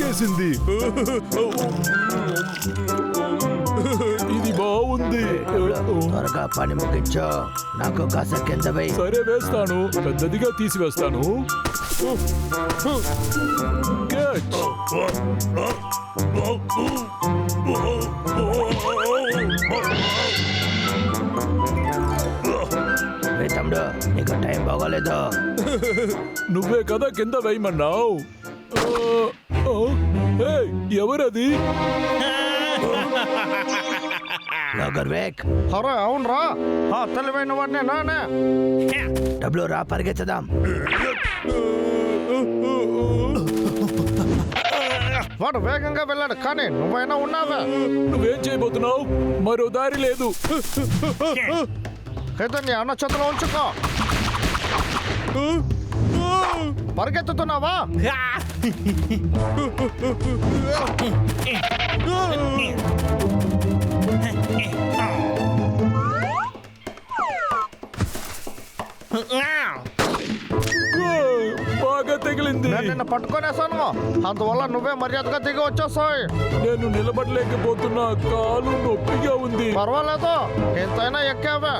వచ్చేసింది. ఇది బాగుంది. త్వరగా పని ముగించో, నాకు కాస్త కింద వేయి. సరే వేస్తాను, పెద్దదిగా తీసివేస్తాను. క్యాచ్. తమ్ముడు, నీకు టైం బాగోలేదు. నువ్వే కదా కింద వేయమన్నావు. ఎవరది? అరే అవునరా, తెలివైన వాడినే నానే. డబ్బులు రా, పరిగెత్తదాం. వాడు వేగంగా వెళ్ళాడు, కానీ నువ్వైనా ఉన్నావా? నువ్వేం చేయబోతున్నావు? మరో దారి లేదు. నీ అన్న చేతిలో ఉంచుకో. పరిగెత్తుతున్నావా? బాగా తగిలింది. నిన్ను పట్టుకొనేసాను, అందువల్ల నువ్వే మర్యాదగా దిగి వచ్చేసాయి. నేను నిలబడలేకపోతున్నా, కాలు నొప్పిగా ఉంది. పర్వాలేదు, ఎంతైనా ఎక్కావే.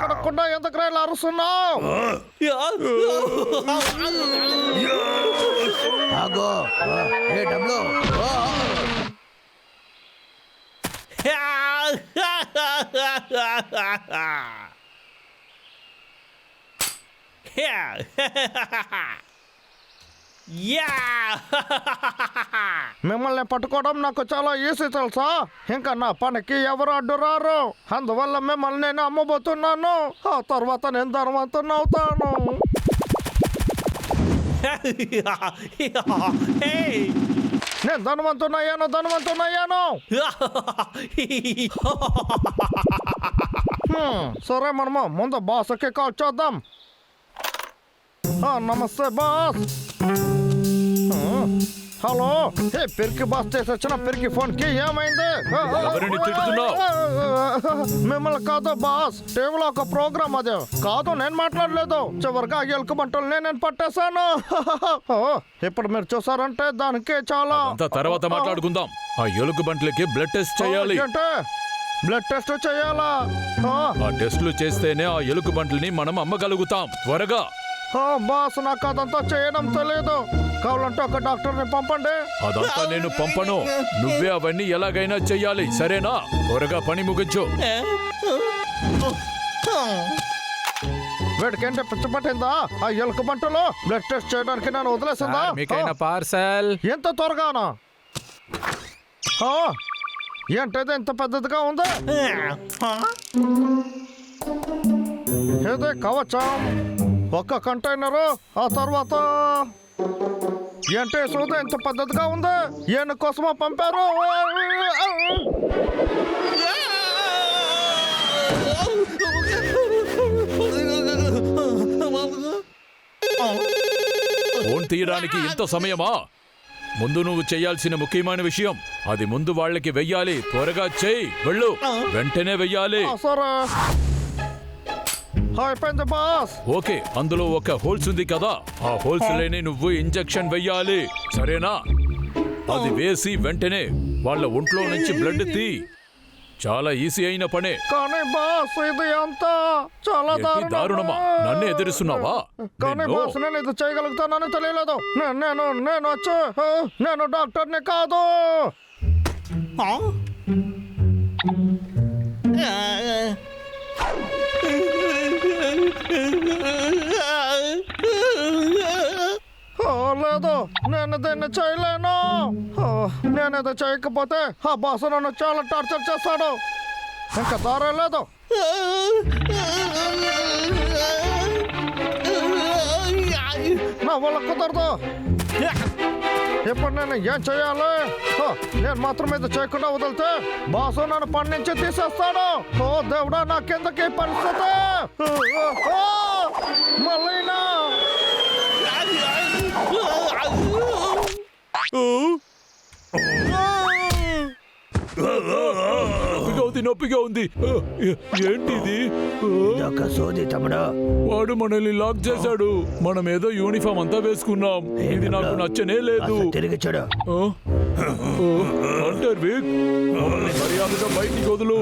కడకుండా ఎందుకు రైలు అరుస్తున్నావు? డబ్బులు మిమ్మల్ని పట్టుకోవడం నాకు చాలా ఈజీ తెలుసా. ఇంకా నా పనికి ఎవరు అడ్డురారు. అందువల్ల మిమ్మల్ని నేను అమ్మబోతున్నాను. ఆ తర్వాత నేను ధనవంతుని అవుతాను. నేను ధనవంతునయ్యాను. సరే, మనము ముందు బాస్కి కాల్ చేద్దాం. నమస్తే బాస్. హలో, పెరికి బాస్ చేసి వచ్చిన పెరికి ఫోన్ కి ఏమైంది? మిమ్మల్ని కాదు బాస్, టీవీలో ఒక ప్రోగ్రామ్ అదే కాదు, నేను మాట్లాడలేదు. చివరిగా ఎలుక బంటలు నేను పట్టేశాను. ఇప్పుడు మీరు చూసారంటే దానికి చాలా తర్వాత మాట్లాడుకుందాం. ఆ ఎలుక బంటలకి బ్లడ్ టెస్ట్ చేయాలి. బ్లడ్ టెస్ట్ చేయాలా? ఆ టెస్టులు చేస్తేనే ఆ ఎలుక బంటల్ని మనం అమ్మగలుగుతాం. త్వరగా. బాస్, నాకు అదంతా చేయడం తెలియదు. కావాలంటే ఒక డాక్టర్ని పంపండి. అదంతా నేను పంపను, నువ్వే అవన్నీ ఎలాగైనా చెయ్యాలి, సరేనా? త్వరగా పని ముగించు. వీడికంటే పిచ్చి పట్టిందా? ఆ ఎలుక బంటలో బ్లడ్ టెస్ట్ చేయడానికి నేను వదిలేసిందా? పార్సల్ ఎంత త్వరగానా? ఏంటది ఎంత పెద్దదిగా ఉంది? ఏదే కవచం, ఒక్క కంటైనరు, ఆ తర్వాత ఏంటే సోద ఎంత పెద్దదిగా ఉంది? ఏను కోసమో పంపారు. ఫోన్ తీయడానికి ఇంత సమయమా? ముందు నువ్వు చేయాల్సిన ముఖ్యమైన విషయం, అది ముందు వాళ్ళకి వెయ్యాలి. త్వరగా చెయ్యి, వెళ్ళు, వెంటనే వెయ్యాలి. అయిపోయింది బాస్. ఓకే, అందులో ఒక హోల్స్ ఉంది కదా, ఆ హోల్స్ లేని నువ్వు ఇంజెక్షన్ వెయ్యాలి, సరేనా? అది వేసి వెంటనే వాళ్ళ ఒంట్లో నుంచి బ్లడ్ తీ. చాలా ఈజీ అయిన పనే. కానీ బాస్, ఇది అంతా చాలా దారుణమా? నన్ను ఎదురుస్తున్నావా? కానీ బాస్, నేను ఇది చేయగలుగుతానని తెలియలేదు. నేను డాక్టర్ని కాదు. లేదు, నేను దీన్ని చేయలేను. నేను ఇది చేయకపోతే ఆ బాస్ నన్ను చాలా టార్చర్ చేస్తాడు. ఇంకా దారే లేదు. నా వల్ల కుదరదు. ఇప్పుడు నేను ఏం చేయాలి? నేను మాత్రం ఇది చేయకుండా వదిలితే బాసు నన్ను పని నుంచి తీసేస్తాడు. ఓ దేవుడా, నా కిందకి పరిస్థితి. మళ్ళీనా ఛాతి నొప్పిగా ఉంది. ఏంటిది? ఇదొక సోది తమ్ముడు. వాడు మనల్ని లాక్ చేశాడు. మనం ఏదో యూనిఫామ్ అంతా వేసుకున్నాం. ఇది నాకు నచ్చనే లేదు. కాస్త తిరిగి చూడు. అంటారు విక్, మమ్మల్ని మర్యాదగా బయటికి వదులు.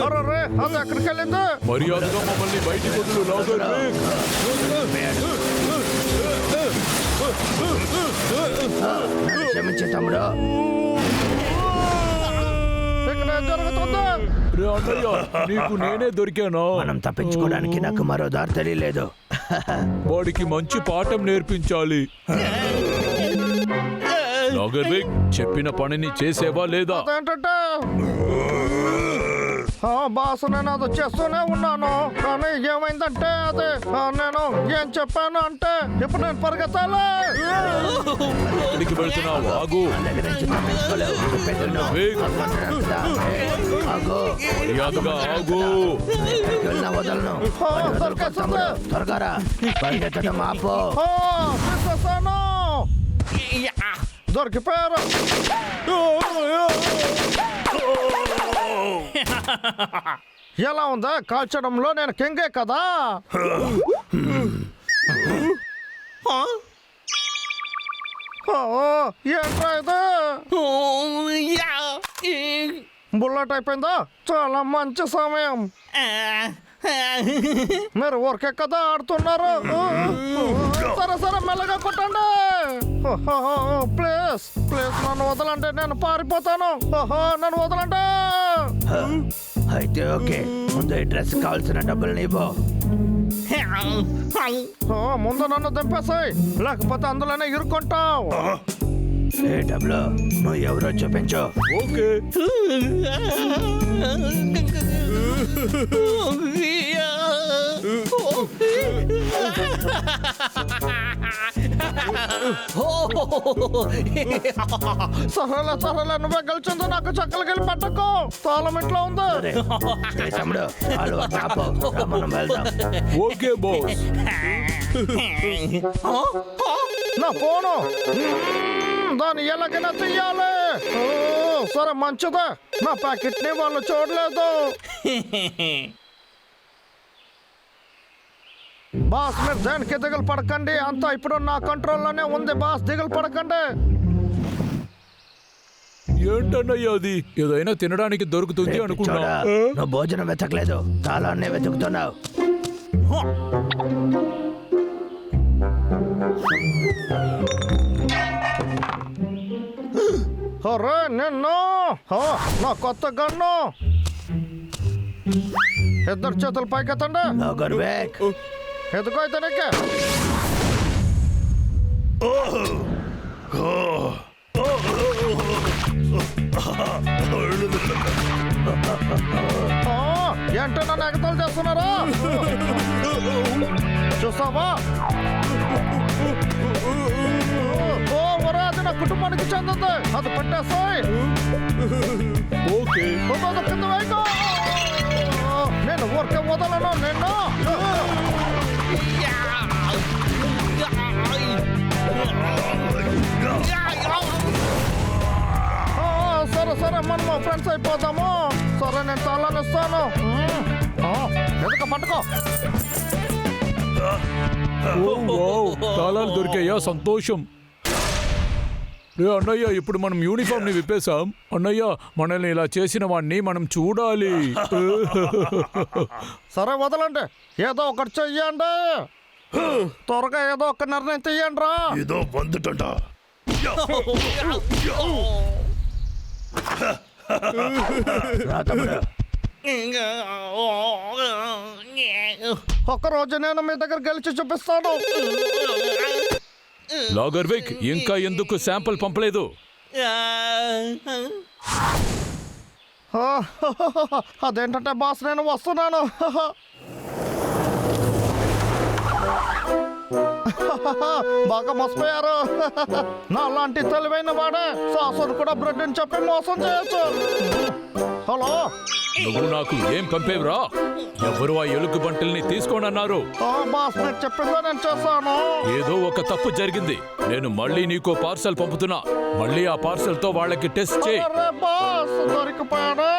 అరే అది ఎక్కడికి వెళ్ళింది? మర్యాదగా మమ్మల్ని బయటికి వదులు లాగర్ విక్. క్షమించు తమ్ముడు. ఇక్కడ ఏం జరుగుతుంది? రే అన్నయ్య, నీకు నేనే దొరికానా? మనం తప్పించుకోవడానికి నాకు మరో దారి తెలియలేదు. వాడికి మంచి పాఠం నేర్పించాలి. లాగర్ విక్, చెప్పిన పనిని చేసేవా లేదా? అదేంటంటే బాస్ నేను అది చేస్తూనే ఉన్నాను, కానీ ఏమైందంటే అదే నేను ఏం చెప్పాను అంటే ఇప్పుడు నేను పరిగెత్తాలి. ఎక్కడికి వెళ్తున్నావు? ఆగు. నా దగ్గర నుంచి తప్పించుకోలేవు. చెప్పేది విను. విక్, ఆగు. మర్యాదగా ఆగు. ఎక్కడికి వెళ్ళినా వదలను. వాడిని వదులుకో తమ్ముడు. త్వరగా రా. పరిగెత్తడం ఆపు. తీసేసాను. దొరికిపోయారు. ఎలా ఉందా? కాల్చడంలో నేను కింగే కదా. ఏంట్రా ఇది? బుల్లెట్ అయిపోయిందా? చాలా మంచి సమయం. మీరు ఊరికే కదా ఆడుతున్నారు. సరే సరే మెల్లగా కొట్టండి. ప్లీజ్ ప్లీజ్ నన్ను వదలండి, నేను పారిపోతాను. నన్ను వదలండి. అయితే ఓకే, ముందు ఈ డ్రెస్ కావాల్సిన డబ్బులు నీపో. ముందు నన్ను దింపేసాయి, లేకపోతే అందులోనే ఇరుక్కుంటావు. ఏ డబ్బులు నువ్వు ఎవరో చూపించు. ఓకే. సరేలే సరేలే, నువ్వే గెలిచిందో నాకు చక్కలకెళ్ళి పట్టకు. తాళం ఇంట్లో ఉంది. సరే. ఏ తమ్ముడు వాళ్ళు ఆపు. రా, మనం వెళ్దాం. Okay boss. నా ఫోను దాన్ని ఎలాగైనా తీయాలి. సరే మంచిదే, నా ప్యాకెట్ ని వాళ్ళు చూడలేదు. బాస్ మీరు దేనికి దిగులు పడకండి, అంతా ఇప్పుడు నా కంట్రోల్లోనే ఉంది. బాస్ దిగులు పడకండి. ఏంటన్నయ్య అది? ఏదైనా తినడానికి దొరుకుతుంది అనుకున్నా. చూడా, నువ్వు భోజనం వెతకలేదు, తాళాన్నే వెతుకుతున్నావు. అరే నిన్ను నా కొత్త గన్ను. ఇద్దరు చేతులు పైకెత్తండి. Logger Wake. ఎదుకో అయితే నీకే. ఏంటో నన్ను ఎగతాలు చేస్తున్నారా? చూసావా? ఒరే అది నా కుటుంబానికి చెందుతుంది, అది పట్టేస్తాయి. ఓకే. కింద వేయకు. నేను ఊరికే వదలను నిన్ను. సరే సరే మనము ఫ్రెండ్స్ అయిపోతాము. సరే నేను తాళాలు ఇస్తాను. ఎదుక పట్టుకో. ఓ, వావ్, తాళాలు దొరికాయా? సంతోషం. రే అన్నయ్య, ఇప్పుడు మనం యూనిఫామ్ ని విప్పేశాం. అన్నయ్య, మనల్ని ఇలా చేసిన వాడిని మనం చూడాలి. సరే వదలండి, ఏదో ఒకటి చెయ్యండి. త్వరగా ఏదో ఒక నిర్ణయం తీయండి రా. ఏదో వందుటంట. రా తమ్ముడు. ఒక్కరోజు నేను మీ దగ్గర గెలిచి చూపిస్తాను. లాగర్ విక్, ఇంకా ఎందుకు శాంపుల్ పంపలేదు? అదేంటంటే బాస్ నేను వస్తున్నాను. బాగా మోసపోయారు. నా లాంటి తెలివైన వాడే సాసును కూడా బ్రెడ్ అని చెప్పి మోసం చేయొచ్చు. హలో నువ్వు నాకు ఏం పంపేవరా? ఎవరు ఆ ఎలుగు బంటిల్ని తీసుకోనన్నారు? బాస్ నేను చెప్పిందో నేను చేశాను. ఏదో ఒక తప్పు జరిగింది. నేను మళ్ళీ నీకో పార్సల్ పంపుతున్నా. మళ్ళీ ఆ పార్సల్ తో వాళ్ళకి టెస్ట్ చేయి. అరే బాస్ దొరికిపోయాడు.